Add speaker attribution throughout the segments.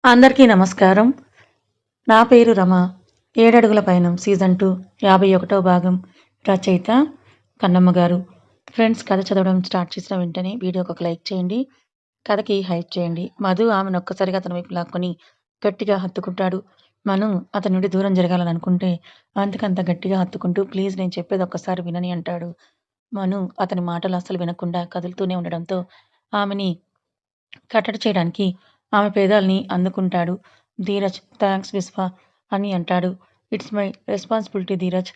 Speaker 1: అందరికీ నమస్కారం. నా పేరు రమ. 'ఏడడుగుల పయనం' సీజన్ 2 51వ భాగం. రచయిత కన్నమ్మ గారు. ఫ్రెండ్స్, కథ చదవడం స్టార్ట్ చేసిన వెంటనే వీడియోకి ఒక లైక్ చేయండి. కథకి హైప్ చేయండి. మధు ఆమెను ఒక్కసారిగా తన వైపు లాక్కొని గట్టిగా హత్తుకుంటాడు. మను అతని నుండి దూరం జరగాలని అనుకుంటే అంతకంత గట్టిగా హత్తుకుంటూ ప్లీజ్ నేను చెప్పేది ఒక్కసారి వినని అంటాడు. మను అతని మాటలు అస్సలు వినకుండా కదులుతూనే ఉండడంతో ఆమెని కట్టడి చేయడానికి ఆమె పేదాల్ని అందుకుంటాడు. ధీరజ్ థాంక్స్ విశ్వ అని అంటాడు. It's my responsibility Dheeraj.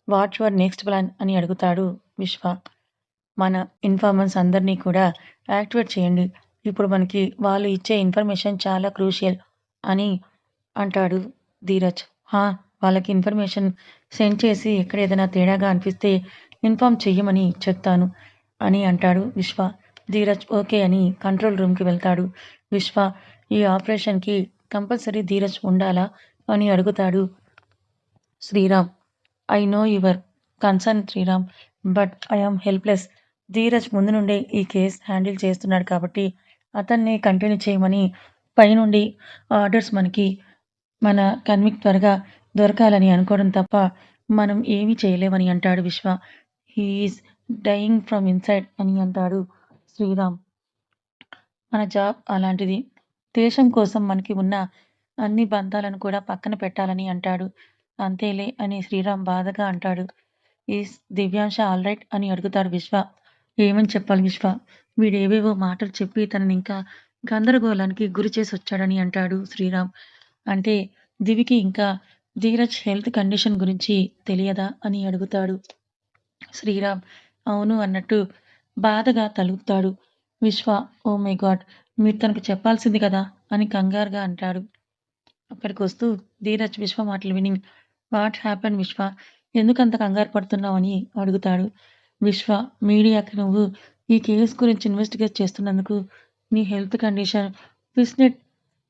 Speaker 1: What's your next plan అని అడుగుతాడు విశ్వ. మన ఇన్ఫార్మర్స్ అందరినీ కూడా యాక్టివేట్ చేయండి. ఇప్పుడు మనకి వాళ్ళు ఇచ్చే ఇన్ఫర్మేషన్ చాలా క్రూషియల్ అని అంటాడు ధీరజ్. హా, వాళ్ళకి ఇన్ఫర్మేషన్ సెండ్ చేసి ఎక్కడ ఏదైనా తేడాగా అనిపిస్తే ఇన్ఫార్మ్ చెయ్యమని చెప్తాను అని అంటాడు విశ్వ. ధీరజ్ ఓకే అని కంట్రోల్ రూమ్కి వెళ్తాడు. విశ్వ ఈ ఆపరేషన్కి కంపల్సరీ ధీరజ్ ఉండాలా అని అడుగుతాడు Sriram. I know your concern Sriram, but I am helpless. Dheeraj ముందు నుండే ఈ కేస్ హ్యాండిల్ చేస్తున్నాడు కాబట్టి అతన్నే కంటిన్యూ చేయమని పైనుండి ఆర్డర్స్ మనకి మన కన్విక్ త్వరగా దొరకాలని అనుకోవడం తప్ప మనం ఏమీ చేయలేమని అంటాడు విశ్వ. హీఈస్ డయింగ్ ఫ్రమ్ ఇన్సైడ్ అని అంటాడు శ్రీరామ్. మన జాబ్ అలాంటిది. దేశం కోసం మనకి ఉన్న అన్ని బంధాలను కూడా పక్కన పెట్టాలని అంటాడు. అంతేలే అని శ్రీరామ్ బాధగా అంటాడు. ఈస్ దివ్యాంశ ఆల్ రైట్ అని అడుగుతాడు విశ్వ. ఏమని చెప్పాలి విశ్వ, వీడేవేవో మాటలు చెప్పి తనని ఇంకా గందరగోళానికి గురి చేసి వచ్చాడని అంటాడు శ్రీరామ్. అంటే దివికి ఇంకా ధీరజ్ హెల్త్ కండిషన్ గురించి తెలియదా అని అడుగుతాడు శ్రీరామ్. అవును అన్నట్టు బాధగా తలుపుతాడు విశ్వ. ఓ మై గాడ్, మీరు తనకు చెప్పాల్సింది కదా అని కంగారుగా అంటాడు. అక్కడికి వస్తూ ధీరజ్ విశ్వ మాటలు విని వాట్ హ్యాపెన్ విశ్వ, ఎందుకంత కంగారు పడుతున్నావు అని అడుగుతాడు విశ్వ. మీడియాకి నువ్వు ఈ కేసు గురించి ఇన్వెస్టిగేట్ చేస్తున్నందుకు నీ హెల్త్ కండిషన్ ఫిస్నెట్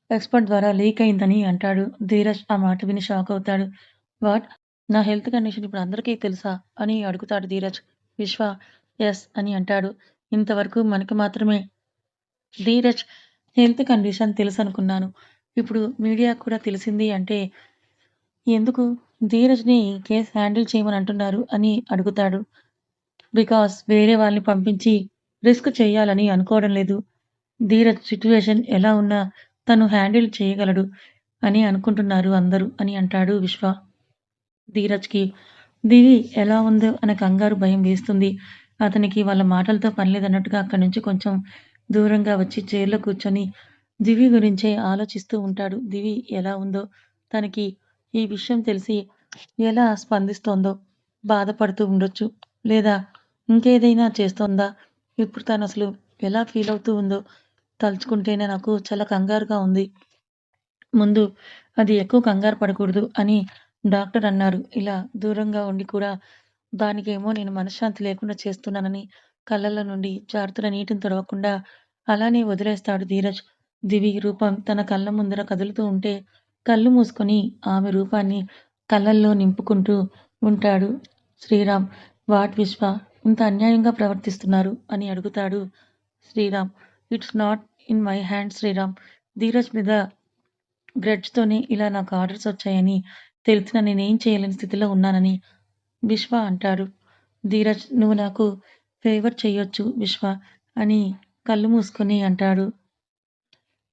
Speaker 1: ఎక్స్పర్ట్ ద్వారా లీక్ అయిందని అంటాడు. ధీరజ్ ఆ మాట విని షాక్ అవుతాడు. వాట్, నా హెల్త్ కండిషన్ ఇప్పుడు అందరికీ తెలుసా అని అడుగుతాడు ధీరజ్. విశ్వ ఎస్ అని అంటాడు. ఇంతవరకు మనకి మాత్రమే ధీరజ్ హెల్త్ కండిషన్ తెలుసు అనుకున్నాను. ఇప్పుడు మీడియా కూడా తెలిసింది అంటే ఎందుకు ధీరజ్ని కేసు హ్యాండిల్ చేయమని అంటున్నారు అని అడుగుతాడు. బికాస్ వేరే వాళ్ళని పంపించి రిస్క్ చేయాలని అనుకోవడం లేదు. ధీరజ్ సిట్యుయేషన్ ఎలా ఉన్నా తను హ్యాండిల్ చేయగలడు అని అనుకుంటున్నారు అందరూ అని అంటాడు విశ్వ. ధీరజ్కి దివి ఎలా ఉందో అనే కంగారు భయం వేస్తుంది. అతనికి వాళ్ళ మాటలతో పనిలేదన్నట్టుగా అక్కడి నుంచి కొంచెం దూరంగా వచ్చి చైర్లో కూర్చొని దివి గురించే ఆలోచిస్తూ ఉంటాడు. దివి ఎలా ఉందో, తనకి ఈ విషయం తెలిసి ఎలా స్పందిస్తోందో, బాధపడుతూ ఉండొచ్చు, లేదా ఇంకేదైనా చేస్తోందా, ఇప్పుడు తను అసలు ఎలా ఫీల్ అవుతూ ఉందో తలుచుకుంటేనే నాకు చాలా కంగారుగా ఉంది. ముందు అది ఎక్కువ కంగారు పడకూడదు అని డాక్టర్ అన్నారు. ఇలా దూరంగా ఉండి కూడా దానికేమో నేను మనశ్శాంతి లేకుండా చేస్తున్నానని కళ్ళల్లో నుండి జారుతున్న నీటిని తుడవకుండా అలానే వదిలేస్తాడు ధీరజ్. దివి రూపం తన కళ్ళ ముందర కదులుతూ ఉంటే కళ్ళు మూసుకొని ఆమె రూపాన్ని కళ్ళల్లో నింపుకుంటూ ఉంటాడు శ్రీరామ్. వాట్ విశ్వ, ఇంత అన్యాయంగా ప్రవర్తిస్తున్నారు అని అడుగుతాడు Sriram. It's not in my hand Sriram. Dheeraj మీద గ్రడ్జ్‌తోనే ఇలా నాకు ఆర్డర్స్ వచ్చాయని తెలిసినా నేనేం చేయలేని స్థితిలో ఉన్నానని విశ్వ అంటాడు. ధీరజ్ నువ్వు నాకు ఫేవర్ చెయ్యొచ్చు విశ్వ అని కళ్ళు మూసుకొని అంటాడు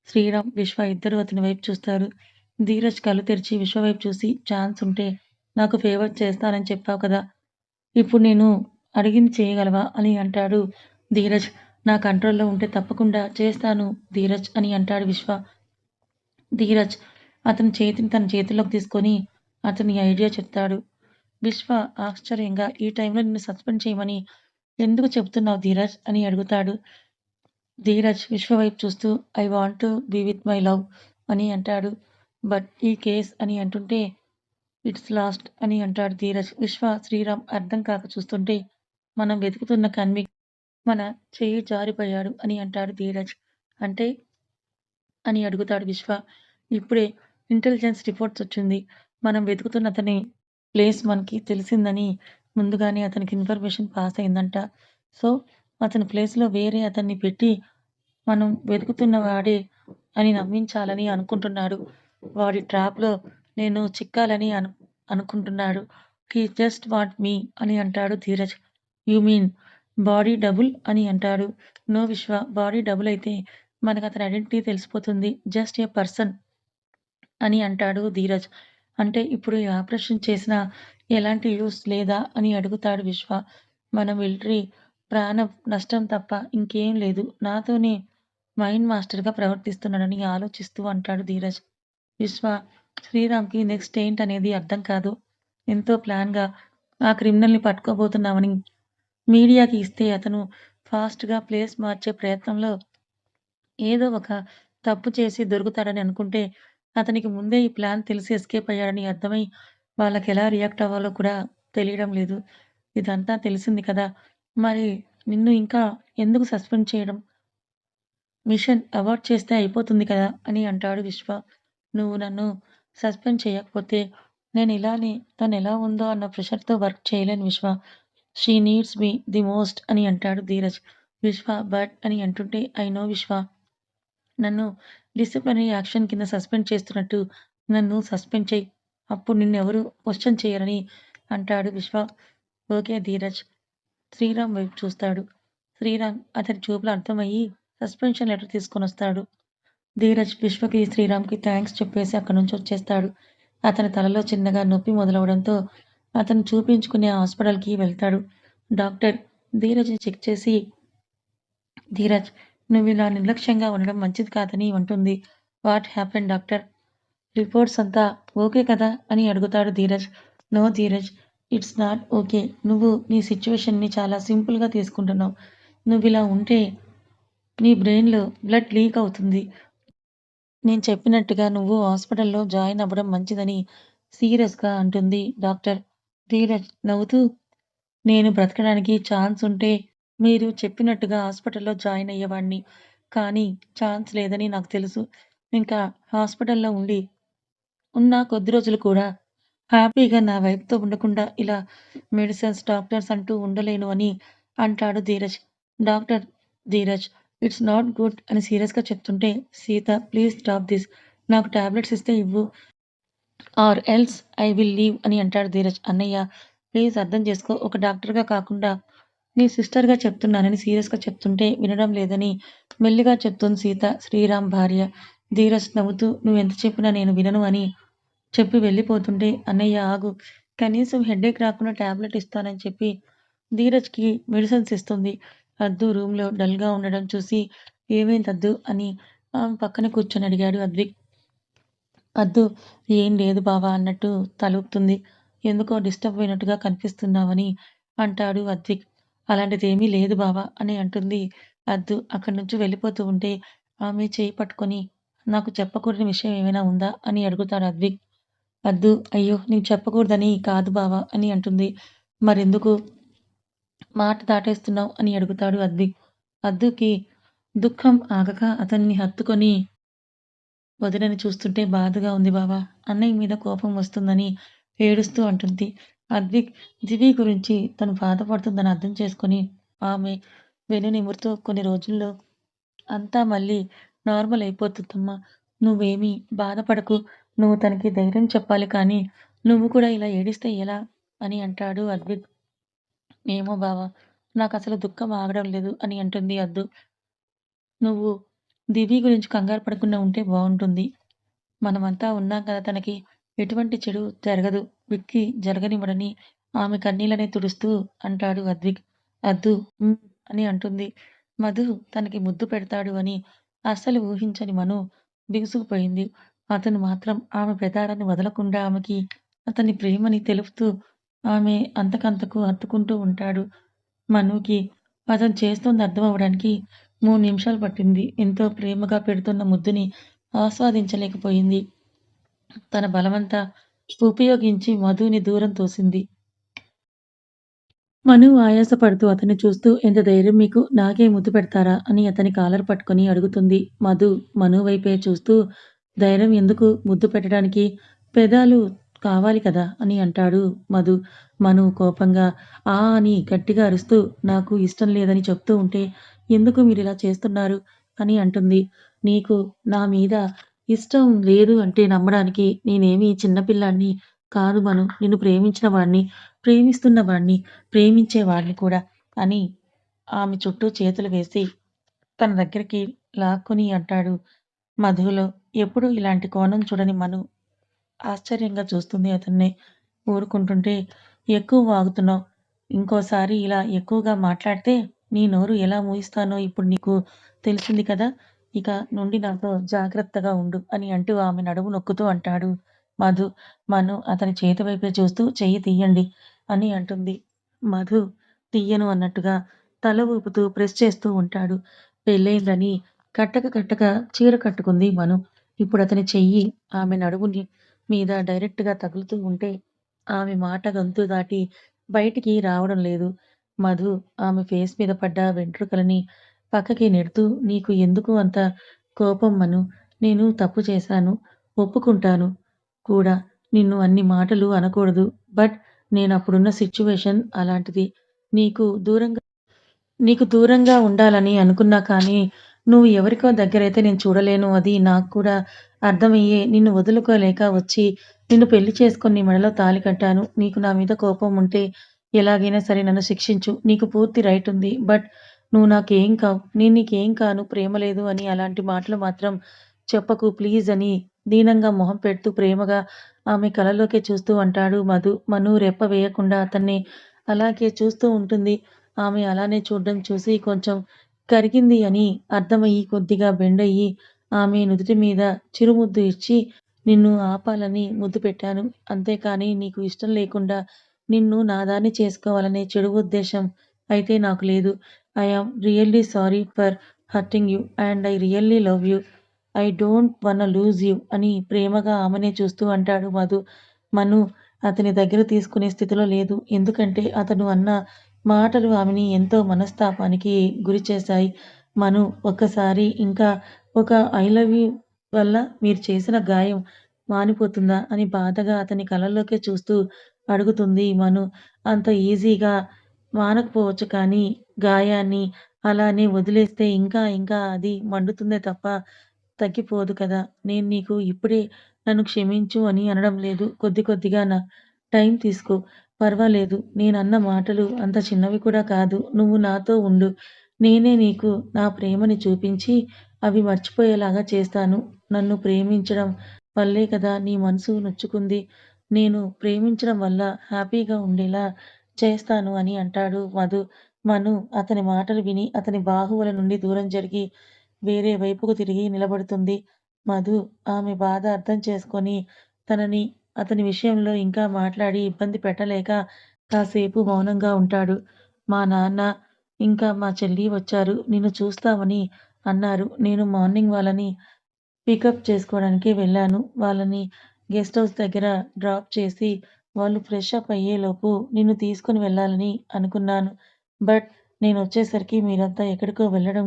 Speaker 1: శ్రీరామ్. విశ్వ ఇద్దరూ అతని వైపు చూస్తారు. ధీరజ్ కళ్ళు తెరిచి విశ్వ వైపు చూసి ఛాన్స్ ఉంటే నాకు ఫేవర్ చేస్తానని చెప్పావు కదా, ఇప్పుడు నేను అడిగింది చేయగలవా అని అంటాడు ధీరజ్. నా కంట్రోల్లో ఉంటే తప్పకుండా చేస్తాను ధీరజ్ అని అంటాడు విశ్వ. ధీరజ్ అతని చేతిని తన చేతుల్లోకి తీసుకొని అతని ఐడియా చెప్తాడు. విశ్వ ఆశ్చర్యంగా ఈ టైంలో నిన్ను సస్పెండ్ చేయమని ఎందుకు చెప్తున్నావు ధీరజ్ అని అడుగుతాడు. ధీరజ్ విశ్వ వైపు చూస్తూ I want to be with my love అని అంటాడు. బట్ ఈ కేస్ అని అంటుంటే ఇట్స్ లాస్ట్ అని అంటాడు ధీరజ్. విశ్వ శ్రీరామ్ అర్థం కాక చూస్తుంటే మనం వెతుకుతున్న కన్విక్ మన చెయ్యి జారిపోయాడు అని అంటాడు ధీరజ్. అంటే అని అడుగుతాడు విశ్వ. ఇప్పుడే ఇంటెలిజెన్స్ రిపోర్ట్స్ వచ్చింది. మనం వెతుకుతున్న అతని ప్లేస్ మనకి తెలిసిందని ముందుగానే అతనికి ఇన్ఫర్మేషన్ పాస్ అయిందంట. సో అతని ప్లేస్లో వేరే అతన్ని పెట్టి మనం వెతుకుతున్న వాడే అని నమ్మించాలని అనుకుంటున్నాడు. వాడి ట్రాప్‌లో నేను చిక్కాలని అనుకుంటున్నాడు. హి జస్ట్ వాంట్ మీ అని అంటాడు Dheeraj. You mean body double అని అంటాడు. నో విశ్వ, బాడీ డబుల్ అయితే మనకతని ఐడెంటిటీ తెలిసిపోతుంది. జస్ట్ ఎ పర్సన్ అని అంటాడు ధీరజ్. అంటే ఇప్పుడు ఈ ఆపరేషన్ చేసినా ఎలాంటి యూజ్ లేదా అని అడుగుతాడు విశ్వ. మన మిలిటరీ ప్రాణ నష్టం తప్ప ఇంకేం లేదు. నాతోనే మైండ్ మాస్టర్‌గా ప్రవర్తిస్తున్నాడని ఆలోచిస్తూ అంటాడు ధీరజ్. విశ్వ శ్రీరామ్‌కి నెక్స్ట్ ఏంటనేది అర్థం కాదు. ఎంతో ప్లాన్‌గా ఆ క్రిమినల్‌ని పట్టుకోబోతున్నామని మీడియాకి ఇస్తే అతను ఫాస్ట్‌గా ప్లేస్ మార్చే ప్రయత్నంలో ఏదో ఒక తప్పు చేసి దొరుకుతాడని అనుకుంటే, అతనికి ముందే ఈ ప్లాన్ తెలిసి ఎస్కేప్ అయ్యాడని అర్థమై, వాళ్ళకెలా రియాక్ట్ అవ్వాలో కూడా తెలియడం లేదు. ఇదంతా తెలిసింది కదా! మరి నిన్ను ఇంకా ఎందుకు సస్పెండ్ చేయడం? మిషన్ అబార్ట్ చేస్తే అయిపోతుంది కదా! అని అంటాడు విశ్వ. నువ్వు నన్ను సస్పెండ్ చేయకపోతే నేను ఇలానే తనెలా ఉందో అన్న ప్రెషర్‌తో వర్క్ చేయలేను విశ్వ. She needs me the most అని అంటాడు ధీరజ్. విశ్వ బట్ అని అంటుంటే ఐ నో విశ్వ. నన్ను డిసిప్లినరీ యాక్షన్ కింద సస్పెండ్ చేస్తున్నట్టు నన్ను సస్పెండ్ చెయ్యి. అప్పుడు నిన్నెవరు క్వెషన్ చెయ్యరని అంటాడు విశ్వ. ఓకే ధీరజ్. శ్రీరామ్ వైపు చూస్తాడు. శ్రీరామ్ అతని చూపులు అర్థమయ్యి సస్పెన్షన్ లెటర్ తీసుకొనొస్తాడు. ధీరజ్ విశ్వకి, శ్రీరామ్‌కి థాంక్స్ చెప్పేసి అక్కడి నుంచి వచ్చేస్తాడు. అతని తలలో చిన్నగా నొప్పి మొదలవడంతో అతను చూపించుకునే హాస్పిటల్‌కి వెళ్తాడు. డాక్టర్ ధీరజ్‌ని చెక్ చేసి ధీరజ్ నువ్విలా నిర్లక్ష్యంగా ఉండడం మంచిది కాదని అంటుంది. What happened doctor? రిపోర్ట్స్ అంతా ఓకే కదా? అని అడుగుతాడు Dheeraj. No Dheeraj, it's not okay. నువ్వు నీ సిట్యుయేషన్‌ని చాలా సింపుల్‌గా తీసుకుంటున్నావు. నువ్విలా ఉంటే నీ బ్రెయిన్‌లో బ్లడ్ లీక్ అవుతుంది. నేను చెప్పినట్టుగా నువ్వు హాస్పిటల్‌లో జాయిన్ అవ్వడం మంచిదని సీరియస్‌గా అంటుంది డాక్టర్. ధీరజ్ నవ్వుతూ నేను బ్రతకడానికి ఛాన్స్ ఉంటే మీరు చెప్పినట్టుగా హాస్పిటల్‌లో జాయిన్ అయ్యేవాడిని. కానీ ఛాన్స్ లేదని నాకు తెలుసు. ఇంకా హాస్పిటల్‌లో ఉన్న కొద్ది రోజులు కూడా హ్యాపీగా నా వైఫ్‌తో ఉండకుండా ఇలా మెడిసిన్స్, డాక్టర్స్ అంటూ ఉండలేను అని అంటాడు Dheeraj. Doctor Dheeraj it's not good అని సీరియస్‌గా చెప్తుంటే సీత ప్లీజ్ స్టాప్ దిస్. నాకు టాబ్లెట్స్ ఇస్తే ఇవ్వు. Or else I will leave అని అంటాడు ధీరజ్. అన్నయ్య ప్లీజ్ అర్థం చేసుకో. ఒక డాక్టర్‌గా కాకుండా నీ సిస్టర్‌గా చెప్తున్నానని సీరియస్‌గా చెప్తుంటే వినడం లేదని మెల్లిగా చెప్తుంది సీత, శ్రీరామ్ భార్య. ధీరజ్ నవ్వుతూ నువ్వెంత చెప్పినా నేను వినను అని చెప్పి వెళ్ళిపోతుంటే అన్నయ్య ఆగు. కనీసం హెడేక్ రాకుండా టాబ్లెట్ ఇస్తానని చెప్పి ధీరజ్‌కి మెడిసిన్స్ ఇస్తుంది. అద్దు రూమ్‌లో డల్‌గా ఉండడం చూసి ఏమైందద్దు అని ఆమె పక్కన కూర్చొని అడిగాడు అద్విక్. అద్దు ఏం లేదు బావ అన్నట్టు తలూపుతుంది. ఎందుకో డిస్టర్బ్ అయినట్టుగా కనిపిస్తున్నావని అంటాడు అద్విక్. అలాంటిదేమీ లేదు బావ అని అంటుంది అద్దు. అక్కడి నుంచి వెళ్ళిపోతూ ఉంటే ఆమె చేయి పట్టుకొని నాకు చెప్పకూడని విషయం ఏమైనా ఉందా అని అడుగుతాడు అద్విక్. అద్దు అయ్యో! నీకు చెప్పకూడదని కాదు బావ అని అంటుంది. మరెందుకు మాట దాటేస్తున్నావు అని అడుగుతాడు అద్విక్. అద్దుకి దుఃఖం ఆగక అతన్ని హత్తుకొని వదినని చూస్తుంటే బాధగా ఉంది బావ. అన్నయ్య మీద కోపం వస్తుందని ఏడుస్తూ అంటుంది. అద్విక్ దివి గురించి తను బాధపడుతుందని అర్థం చేసుకొని ఆమె వెన్నునిమురుతూ కొన్ని రోజుల్లో అంతా మళ్ళీ నార్మల్ అయిపోతుందమ్మా. నువ్వేమీ బాధపడకు. నువ్వు తనకి ధైర్యం చెప్పాలి కానీ నువ్వు కూడా ఇలా ఏడిస్తే ఎలా? అని అంటాడు అద్విక్. ఏమో బావ నాకసలు దుఃఖం ఆగడం లేదు అని అంటుంది అద్దు. నువ్వు దివి గురించి కంగారు పడకుండా ఉంటే బావుంటుంది. మనమంతా ఉన్నాం కదా తనకి. ఎటువంటి చెడు జరగదు. విక్కీ జరగనివ్వడని ఆమె కన్నీళ్ళని తుడుస్తూ అంటాడు అద్విక్. అద్దు హ్మ్. అని అంటుంది. మధు తనకి ముద్దు పెడతాడు అని అస్సలు ఊహించని మను బిగుసుకుపోయింది. అతను మాత్రం ఆమె పెదాలను వదలకుండా ఆమెకి అతని ప్రేమని తెలుపుతూ ఆమె అంతకంతకు హత్తుకుంటూ ఉంటాడు. మనుకి అతను చేస్తోంది అర్థమవ్వడానికి 3 నిమిషాలు పట్టింది. ఎంతో ప్రేమగా పెడుతున్న ముద్దుని ఆస్వాదించలేకపోయింది. తన బలమంతా ఉపయోగించి మధుని దూరం తోసింది. మను ఆయాసపడుతూ అతన్ని చూస్తూ ఎంత ధైర్యం మీకు? నాకే ముద్దు పెడతారా? అని అతని కాలర్ పట్టుకొని అడుగుతుంది. మధు మను వైపే చూస్తూ ధైర్యం ఎందుకు ముద్దు పెట్టడానికి? పెదాలు కావాలి కదా! అని అంటాడు మధు. మను కోపంగా ఆ అని గట్టిగా అరుస్తూ నాకు ఇష్టం లేదని చెప్తూ ఉంటే ఎందుకు మీరిలా చేస్తున్నారు? అని అంటుంది. నీకు నా మీద ఇష్టం లేదు అంటే నమ్మడానికి నేనేమి చిన్నపిల్లాడిని కాదు మను. నిన్ను ప్రేమించిన వాడిని, ప్రేమిస్తున్న వాడిని, ప్రేమించేవాడిని కూడా అని ఆమె చుట్టూ చేతులు వేసి తన దగ్గరికి లాక్కొని అంటాడు. మధులో ఎప్పుడూ ఇలాంటి కోణం చూడని మను ఆశ్చర్యంగా చూస్తుంది అతన్నే. ఊరుకుంటుంటే, ఎక్కువ వాగుతున్నావు. ఇంకోసారి ఇలా ఎక్కువగా మాట్లాడితే నీ నోరు ఎలా మూయిస్తానో ఇప్పుడు నీకు తెలిసింది కదా! ఇక నుండి నాతో జాగ్రత్తగా ఉండు అని అంటూ ఆమె నడుము నొక్కుతూ అంటాడు మధు. మను అతని చేతి వైపే చూస్తూ చెయ్యి తీయండి అని అంటుంది. మధు తీయను అన్నట్టుగా తల ఊపుతూ ప్రెస్ చేస్తూ ఉంటాడు. పెళ్ళయిందని కట్టక కట్టక చీర కట్టుకుంది మను. ఇప్పుడు అతని చెయ్యి ఆమె నడుముని మీద డైరెక్ట్‌గా తగులుతూ ఉంటే ఆమె మాట గొంతు దాటి బయటికి రావడం లేదు. మధు ఆమె ఫేస్ మీద పడ్డ వెంట్రుకలని పక్కకి నెడుతూ నీకు ఎందుకు అంత కోపం మను? నేను తప్పు చేశాను. ఒప్పుకుంటాను కూడా. నిన్ను అన్ని మాటలు అనకూడదు. బట్ నేనప్పుడున్న సిట్యుయేషన్ అలాంటిది. నీకు దూరంగా నీకు దూరంగా ఉండాలని అనుకున్నా కానీ, నువ్వు ఎవరికో దగ్గరైతే నేను చూడలేను. అది నాకు కూడా అర్థమయ్యే నిన్ను వదులుకోలేక వచ్చి, నిన్ను పెళ్లి చేసుకొని నీ మెడలో తాళి కట్టాను. నీకు నా మీద కోపం ఉంటే ఎలాగైనా సరే నన్ను శిక్షించు. నీకు పూర్తి రైట్ ఉంది. బట్ నువ్వు నాకేం కావు. నేను నీకేం కాను. ప్రేమ లేదు అని అలాంటి మాటలు మాత్రం చెప్పకు ప్లీజ్ అని దీనంగా మొహం పెడుతూ ప్రేమగా ఆమె కళ్ళలోకే చూస్తూ అంటాడు మధు. మను రెప్ప వేయకుండా అతన్ని అలాగే చూస్తూ ఉంటుంది. ఆమె అలానే చూడ్డం చూసి కొంచెం కరిగింది అని అర్థమయ్యి కొద్దిగా బెండయ్యి ఆమె నుదుటి మీద చిరుముద్దు ఇచ్చి నిన్ను ఆపాలని ముద్దు పెట్టాను. అంతేకాని నీకు ఇష్టం లేకుండా నిన్ను నాదాన్ని చేసుకోవాలనే చెడు ఉద్దేశం అయితే నాకు లేదు. I am really sorry for hurting you and I really love you. I don't వన్న లూజ్ యూ అని ప్రేమగా ఆమెనే చూస్తూ అంటాడు మధు. మను అతని దగ్గర తీసుకునే స్థితిలో లేదు. ఎందుకంటే అతను అన్న మాటలు ఆమెని ఎంతో మనస్తాపానికి గురిచేశాయి. మను ఒక్కసారి ఇంకా ఒక ఐ లవ్ యూ వల్ల మీరు చేసిన గాయం మానిపోతుందా అని బాధగా అతని కళ్ళల్లోకే చూస్తూ అడుగుతుంది మను. అంత ఈజీగా మానకపోవచ్చు కానీ గాయాన్ని అలానే వదిలేస్తే ఇంకా ఇంకా అది మండుతుందే తప్ప తగ్గిపోదు కదా! నేను నీకు ఇప్పుడే నన్ను క్షమించు అని అనడం లేదు. కొద్ది కొద్దిగా టైం తీసుకో. పర్వాలేదు. నేనన్న మాటలు అంత చిన్నవి కూడా కాదు. నువ్వు నాతో ఉండు. నేనే నీకు నా ప్రేమని చూపించి అవి మర్చిపోయేలాగా చేస్తాను. నన్ను ప్రేమించడం వల్లే కదా నీ మనసు నొచ్చుకుంది. నేను ప్రేమించడం వల్ల హ్యాపీగా ఉండేలా చేస్తాను అని అంటాడు మధు. మను అతని మాటలు విని అతని బాహువుల నుండి దూరం జరిగి వేరే వైపుకు తిరిగి నిలబడుతుంది. మధు ఆమె బాధ అర్థం చేసుకొని తనని అతని విషయంలో ఇంకా మాట్లాడి ఇబ్బంది పెట్టలేక కాసేపు మౌనంగా ఉంటాడు. మా నాన్న ఇంకా మా చెల్లి వచ్చారు. నిన్ను చూస్తామని అన్నారు. నేను మార్నింగ్ వాళ్ళని పికప్ చేసుకోవడానికి వెళ్ళాను. వాళ్ళని గెస్ట్ హౌస్ దగ్గర డ్రాప్ చేసి వాళ్ళు ఫ్రెష్ అప్ అయ్యేలోపు నిన్ను తీసుకొని వెళ్ళాలని అనుకున్నాను. బట్ నేనొచ్చేసరికి మీరంతా ఎక్కడికో వెళ్ళడం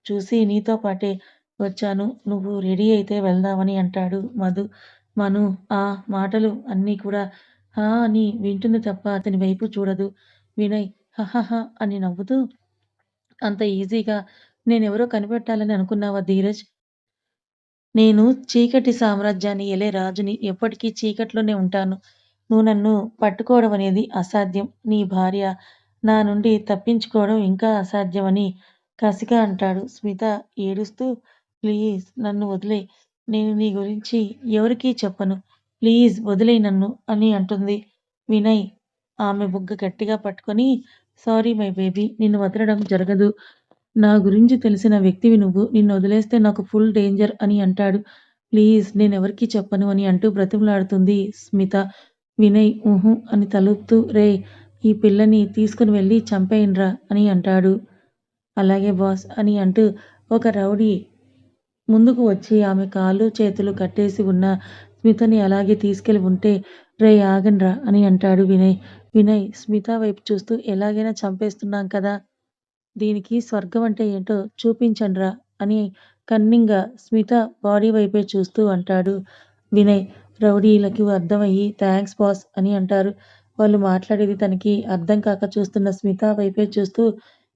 Speaker 1: చూసి నీతో పాటే వచ్చాను. నువ్వు రెడీ అయితే వెళ్దామని అంటాడు మధు. మను ఆ మాటలు అన్నీ కూడా హా అని వింటుంది తప్ప అతని వైపు చూడదు. వినయ్ హహహ అని నవ్వుతూ అంత ఈజీగా నేనెవరో కనిపెట్టాలని అనుకున్నావా ధీరజ్? నేను చీకటి సామ్రాజ్యాన్ని ఏలే రాజుని. ఎప్పటికీ చీకట్లోనే ఉంటాను. నువ్వు నన్ను పట్టుకోవడం అనేది అసాధ్యం. నీ భార్య నా నుండి తప్పించుకోవడం ఇంకా అసాధ్యం అని కసిగా అంటాడు. స్మిత ఏడుస్తూ ప్లీజ్ నన్ను వదిలేయ్. నేను నీ గురించి ఎవరికీ చెప్పను. ప్లీజ్ వదిలేయ్ నన్ను అని అంటుంది. వినయ్ ఆమె బుగ్గ గట్టిగా పట్టుకొని సారీ మై బేబీ నిన్ను వదలడం జరగదు. నా గురించి తెలిసిన వ్యక్తివి నువ్వు. నిన్నొదిలేస్తే నాకు ఫుల్ డేంజర్ అని అంటాడు. ప్లీజ్ నేనెవరికీ చెప్పను అని అంటూ బ్రతిమలాడుతుంది స్మిత. వినయ్ ఊహూ అని తలూపుతూ రేయ్! ఈ పిల్లని తీసుకుని వెళ్ళి చంపేయండ్రా అని అంటాడు. అలాగే బాస్ అని అంటూ ఒక రౌడీ ముందుకు వచ్చి ఆమె కాళ్ళు, చేతులు కట్టేసి ఉన్న స్మితని అలాగే తీసుకెళ్ళి ఉంటే రేయ్ ఆగండ్రా అని అంటాడు వినయ్. వినయ్ స్మిత వైపు చూస్తూ ఎలాగైనా చంపేస్తున్నాం కదా! దీనికి స్వర్గం అంటే ఏంటో చూపించండ్రా అని కన్నింగ్‌గా స్మిత బాడీ వైపే చూస్తూ అంటాడు వినయ్. రౌడీలకు అర్థమయ్యి థాంక్స్ బాస్ అని అంటారు. వాళ్ళు మాట్లాడేది తనకి అర్థం కాక చూస్తున్న స్మిత వైపే చూస్తూ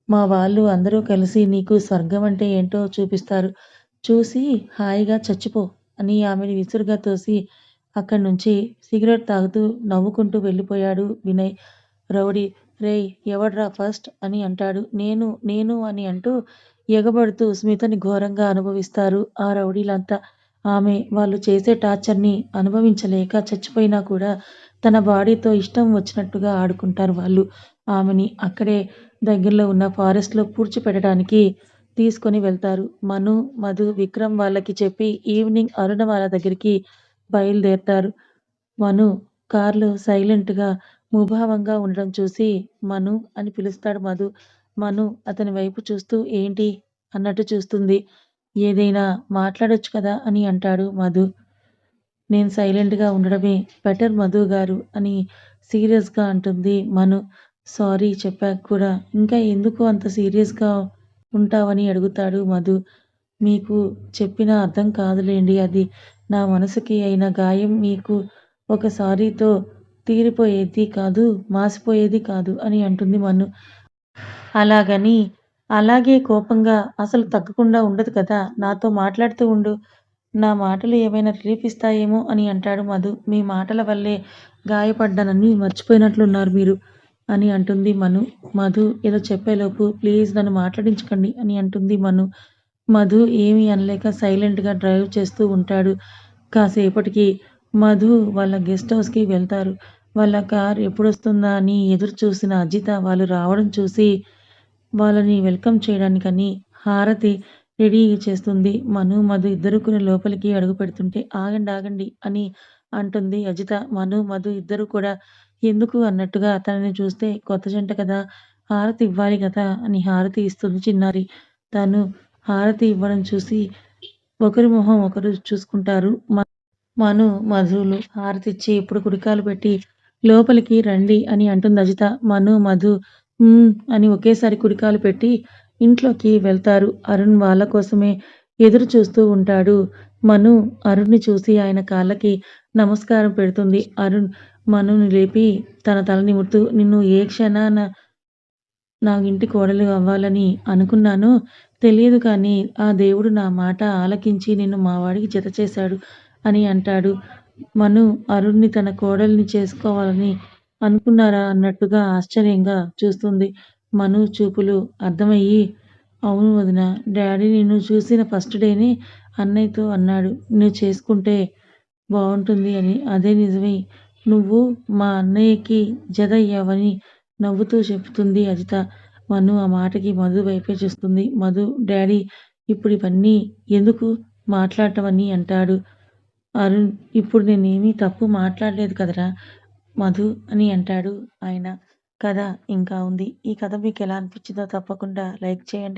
Speaker 1: మా వాళ్ళు అందరూ కలిసి నీకు స్వర్గం అంటే ఏంటో చూపిస్తారు. చూసి హాయిగా చచ్చిపో అని ఆమెని విసురుగా తోసి అక్కడి నుంచి సిగరెట్ తాగుతూ నవ్వుకుంటూ వెళ్ళిపోయాడు వినయ్. రౌడీ రేయ్ ఎవడ్రా ఫస్ట్ అని అంటాడు. నేను నేను అని అంటూ ఎగబడుతూ స్మితని ఘోరంగా అనుభవిస్తారు ఆ రౌడీలంతా. ఆమె వాళ్ళు చేసే టార్చర్‌ని అనుభవించలేక చచ్చిపోయినా కూడా తన బాడీతో ఇష్టం వచ్చినట్టుగా ఆడుకుంటారు వాళ్ళు. ఆమెని అక్కడే దగ్గరలో ఉన్న ఫారెస్ట్‌లో పూడ్చిపెట్టడానికి తీసుకొని వెళ్తారు. మను, మధు, విక్రమ్ వాళ్ళకి చెప్పి ఈవినింగ్ అరుణ వాళ్ళ దగ్గరికి బయలుదేరతారు. మను కార్‌లో సైలెంట్‌గా ముభావంగా ఉండడం చూసి మను అని పిలుస్తాడు మధు. మను అతని వైపు చూస్తూ ఏంటి అన్నట్టు చూస్తుంది. ఏదైనా మాట్లాడొచ్చు కదా అని అంటాడు మధు. నేను సైలెంట్‌గా ఉండడమే బెటర్ మధు గారు అని సీరియస్‌గా అంటుంది మను. సారీ చెప్పాక కూడా ఇంకా ఎందుకు అంత సీరియస్‌గా ఉంటావని అడుగుతాడు మధు. మీకు చెప్పినా అర్థం కాదులెండి అది. నా మనసుకి అయిన గాయం మీకు ఒక సారీతో తీరిపోయేది కాదు, మాసిపోయేది కాదు అని అంటుంది మను. అలాగని అలాగే కోపంగా అసలు తగ్గకుండా ఉండదు కదా! నాతో మాట్లాడుతూ ఉండు. నా మాటలు ఏమైనా రిలీఫ్ ఇస్తాయేమో అని అంటాడు మధు. మీ మాటల వల్లే గాయపడ్డానని మర్చిపోయినట్లున్నారు మీరు అని అంటుంది మను. మధు ఏదో చెప్పేలోపు ప్లీజ్ నన్ను మాట్లాడించకండి అని అంటుంది మను. మధు ఏమీ అనలేక సైలెంట్‌గా డ్రైవ్ చేస్తూ ఉంటాడు. కాసేపటికి మధు వాళ్ళ గెస్ట్ హౌస్‌కి వెళ్తారు. వాళ్ళ కార్ ఎప్పుడొస్తుందా అని ఎదురు చూసిన అజిత వాళ్ళు రావడం చూసి వాళ్ళని వెల్కమ్ చేయడానికని హారతి రెడీ చేస్తుంది. మను, మధు ఇద్దరూ కూడా లోపలికి అడుగుపెడుతుంటే ఆగండి ఆగండి అని అంటుంది అజిత. మను, మధు ఇద్దరూ కూడా ఎందుకు అన్నట్టుగా తనని చూస్తే కొత్త జంట కదా! హారతి ఇవ్వాలి కదా! అని హారతి ఇస్తుంది చిన్నారి. తను హారతి ఇవ్వడం చూసి ఒకరి మొహం ఒకరు చూసుకుంటారు. మను, మధులు హారతిచ్చి ఇప్పుడు కుడికాలు పెట్టి లోపలికి రండి అని అంటుంది అజిత. మను, మధు అని ఒకేసారి కుడికాలు పెట్టి ఇంట్లోకి వెళ్తారు. అరుణ్ వాళ్ళ కోసమే ఎదురు చూస్తూ ఉంటాడు. మను అరుణ్‌ని చూసి ఆయన కాళ్ళకి నమస్కారం పెడుతుంది. అరుణ్ మనుని లేపి తన తల నిమురుతూ నిన్ను ఏ క్షణాన నా ఇంటి కోడలు అవ్వాలని అనుకున్నానో తెలియదు కానీ ఆ దేవుడు నా మాట ఆలకించి నిన్ను మా వాడికి జత చేశాడు అని అంటాడు. మను అరుణ్‌ని తన కోడల్ని చేసుకోవాలని అనుకున్నారా అన్నట్టుగా ఆశ్చర్యంగా చూస్తుంది. మను చూపులు అర్థమయ్యి అవును వదిన డాడీ నిన్ను చూసిన ఫస్ట్ డేనే అన్నయ్యతో అన్నాడు. నువ్వు చేసుకుంటే బావుంటుంది అని. అదే నిజమే. నువ్వు మా అన్నయ్యకి జతయ్యావని నవ్వుతూ చెప్తుంది అజిత. మను ఆ మాటకి మధు వైపే చూస్తుంది. మధు డాడీ ఇప్పుడు ఇవన్నీ ఎందుకు మాట్లాడటం అని అంటాడు. అరుణ్ ఇప్పుడు నేనేమీ తప్పు మాట్లాడలేదు కదరా మధు అని అంటాడు ఆయన. కథ ఇంకా ఉంది. ఈ కథ మీకు ఎలా అనిపించిందో తప్పకుండా లైక్ చేయండి.